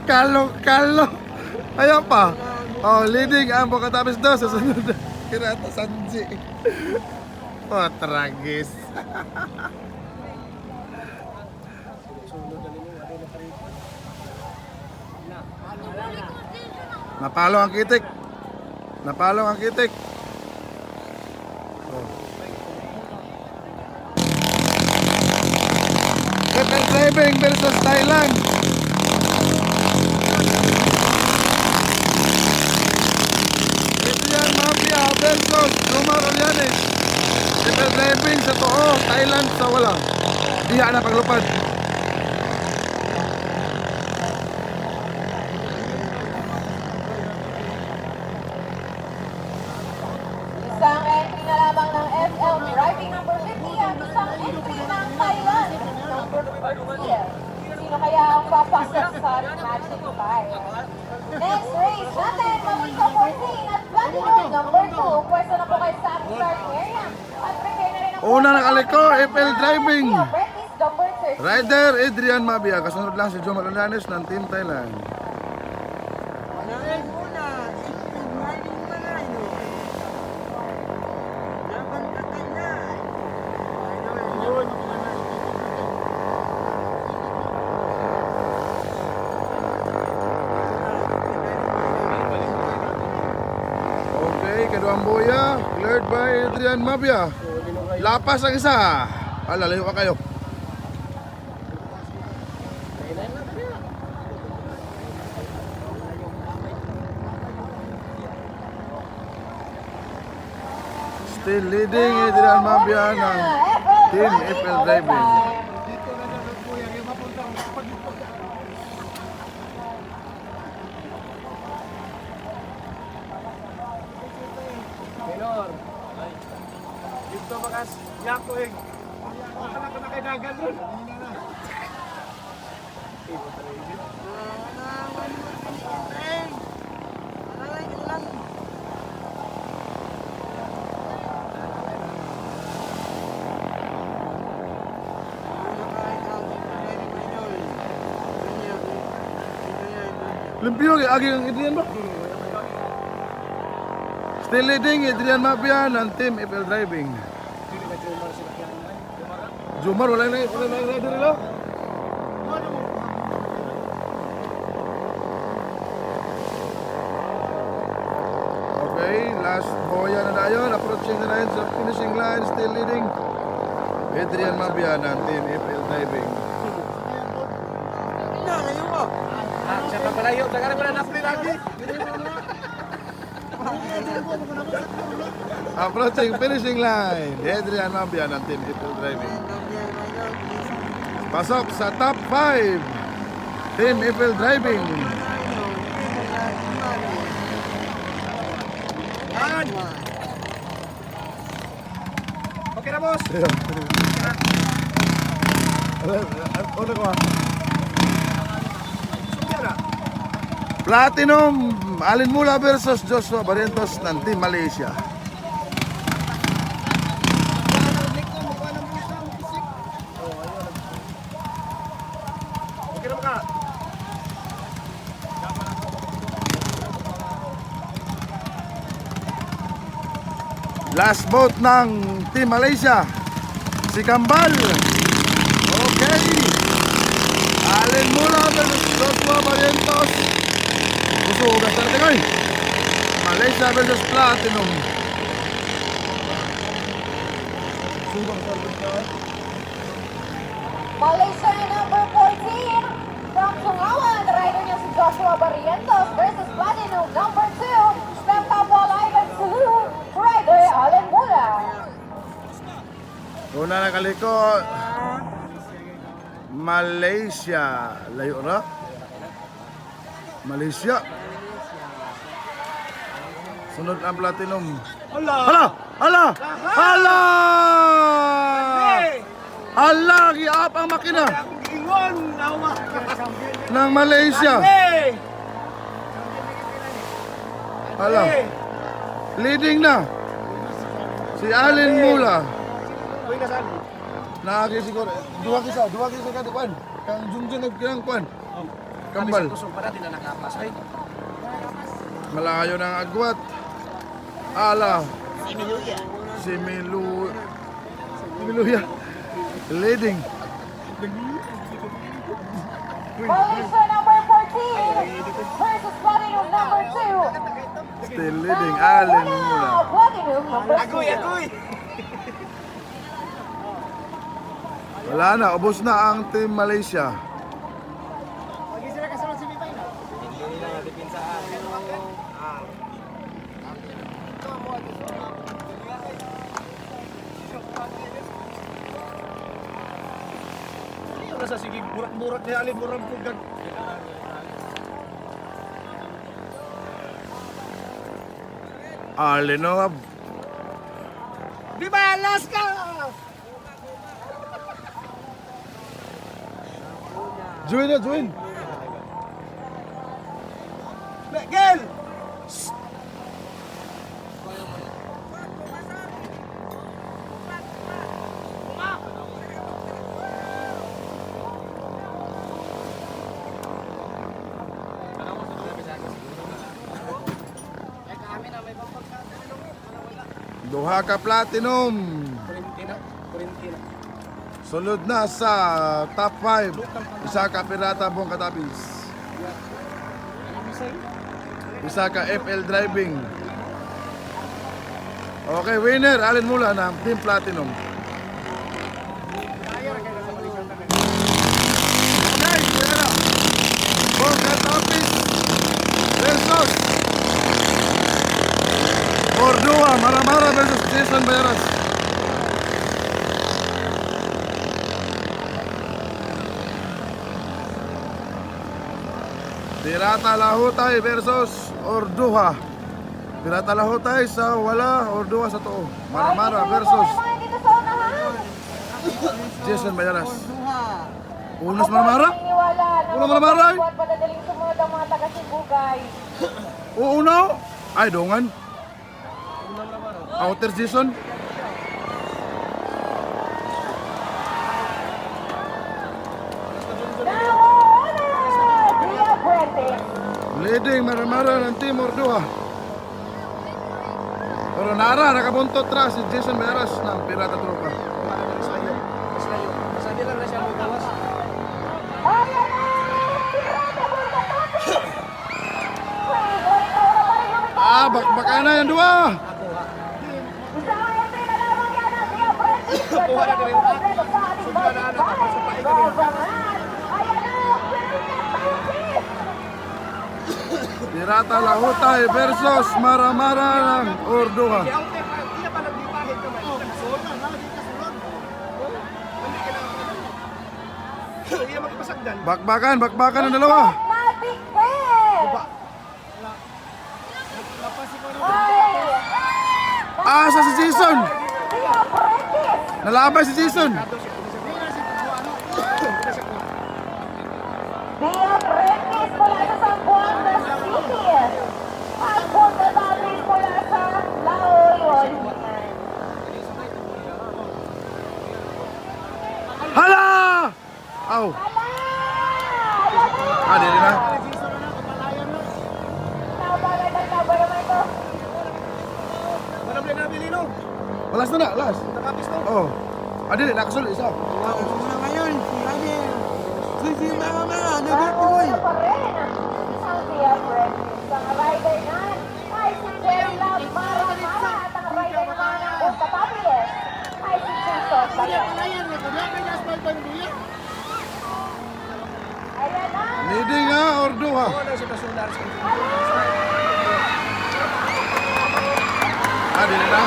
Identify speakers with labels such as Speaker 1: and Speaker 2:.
Speaker 1: Kalo. Ayan pa. Oh, leading ang Bocatapis 2 sa sunod. Kirata Sanji. Oh, tragis. Napalo ang kitik. Oh. FL Driving versus Thailand. Adrian Mafia versus Jomar Olianes. FL Driving sa too, Thailand sa wala. Diha na paglupad.
Speaker 2: Isang entry na lamang ng FL Driving number 50 at isang entry ng Thailand number 50. Sino kaya ang papasok sa Magic 5? Next race natin, Mamika 14 at Platinum number 2. Pwesto na po kayo sa starting area. At prepare na rin ang
Speaker 1: Una nakaliko, FL Driving.
Speaker 2: Practice number 30.
Speaker 1: Rider Adrian Mafia. Kasunod lang si Jomar Olianes ng Team Thailand. Kaduang boya, cleared by Adrian Mafia. Lapas ang isa. Lalayo ka kayo. Still leading Adrian Mafia ng Team FL Driving.
Speaker 3: Dito bakas yako eh. Wala ko na kay dagan ron.
Speaker 1: Limpyo kay agi ang Adrian ba? Still leading Adrian Mafia ng Team FL Driving. Jomar wala na rider nila. Okay, last boya na dayon, approaching na rin sa finishing line, still leading Adrian Mafia ng Team FL Driving.
Speaker 3: Siya pa palayo, tagara pala na-play lagi.
Speaker 1: Approaching finishing line, Adrian Mafia ng Team FL Driving. Pasok sa top 5, Team FL Driving.
Speaker 3: Okay na boss.
Speaker 1: Ano ko? Platinum, Alin Mula versus Joshua Barrientos ng Team Malaysia.
Speaker 3: Okay na ka.
Speaker 1: Last vote ng Team Malaysia, si Kambal. Okay. Alin Mula versus Joshua Barrientos. Susugas na natin kayo. Malaysia versus Platinum.
Speaker 2: Malaysia number 14 from Sungawan, rider niya si Joshua Barrientos versus Platinum number 2 from Kapwa Ivan Sulu, rider Alin Mula.
Speaker 1: Una na kaliko, Malaysia. Layo na. Malaysia. Sunod ang Platinum. Hala! Hala! Giap ang makina
Speaker 3: Ingon, nawa.
Speaker 1: ng Malaysia. Hala. Leading na. Si Alin Mula.
Speaker 3: Uy, nasaan?
Speaker 1: Nakaki siguro. Dua kisa ka di pan. Kang Junjun og kang kwan. Kambal.
Speaker 3: Kusog pa natin na nakapas. Ay,
Speaker 1: Malayo ng agwat. Ala.
Speaker 3: si Miluya.
Speaker 1: Miluya. Leading.
Speaker 2: Malaysia number 14 versus Platinum number 2.
Speaker 1: Still leading. Allen mula.
Speaker 2: Platinum number 2.
Speaker 3: Agoy!
Speaker 1: Wala na. Ubos na ang Team Malaysia.
Speaker 3: Ano sa sige, burak-burak niya alin, burak-burak.
Speaker 1: Allen no.
Speaker 3: Di ba, Alaska?
Speaker 1: Join na, join.
Speaker 3: Gel!
Speaker 1: Duha ka platinum.
Speaker 3: Kurintina.
Speaker 1: Sulod na sa top 5. Isa ka pirata buong katapis. Isa ka FL driving. Okay, winner. Alin mula ng Team Platinum. Okay, winner. Buong katapis versus Cordua Maramara versus Jason Bayaras. Pirata Lahutay versus Orduha. Pirata Lahutay sa wala, Orduha sa too. Maramara versus
Speaker 2: Dito sa unahan.
Speaker 1: Jason Bayaras. Unos Maramara?
Speaker 2: Iniwala na
Speaker 1: Uno Maramara?
Speaker 2: buwan padadaling sumunod ang mga taga-Sibugay.
Speaker 1: Uuno? Ay, dongan. Outer Jason.
Speaker 2: Dia Prentice.
Speaker 1: Leading Maramara ng Team Orduha. Pero nara, nakabuntot tra si Jason Bayaras ng Pirata Tropa.
Speaker 3: Sabi lang na siya magtawas.
Speaker 2: Ayan na! Pirata Bulta Topic!
Speaker 1: Bakbaka na yan dua.
Speaker 2: Isang entry na lamang yan ang Dia Prentice.
Speaker 3: Kuha na rin yung
Speaker 2: Kompleto sa ating basketball. Governan. Ayan na! Pirata Prentice!
Speaker 1: Pirata Lahutay versus Maramara ng Orduha.
Speaker 3: Iya pa nagdipahit ka man. Kasulod na, di kasulod. Hindi kailangan. Iya magipasagdan.
Speaker 1: Bakbakan ang dalawa.
Speaker 2: Magic Pen! Ay!
Speaker 1: Asa si Jason?
Speaker 2: Dia Prentice!
Speaker 1: Nalabay si Jason.
Speaker 2: Dia Prentice mula sa Zamboanga City. At punta natin mula sa Laoy.
Speaker 1: Hala! Aw.
Speaker 2: Ala! Ayan na!
Speaker 1: Dili na.
Speaker 2: Nabalan naman ito.
Speaker 3: Manam na nabili no.
Speaker 1: Last na, last.
Speaker 3: Nakapis no.
Speaker 1: Oh. Dili, nakasul isa.
Speaker 2: Nauna pa rin ang Dia Prentice. Ang rider nan ay si Jerry Love Maramara at ang rider naman ng Punta Tapies ay si Jason Bayaras. Ayan na!
Speaker 1: Leading nga Orduha.
Speaker 3: Ano si Kasular sa
Speaker 1: Dili na.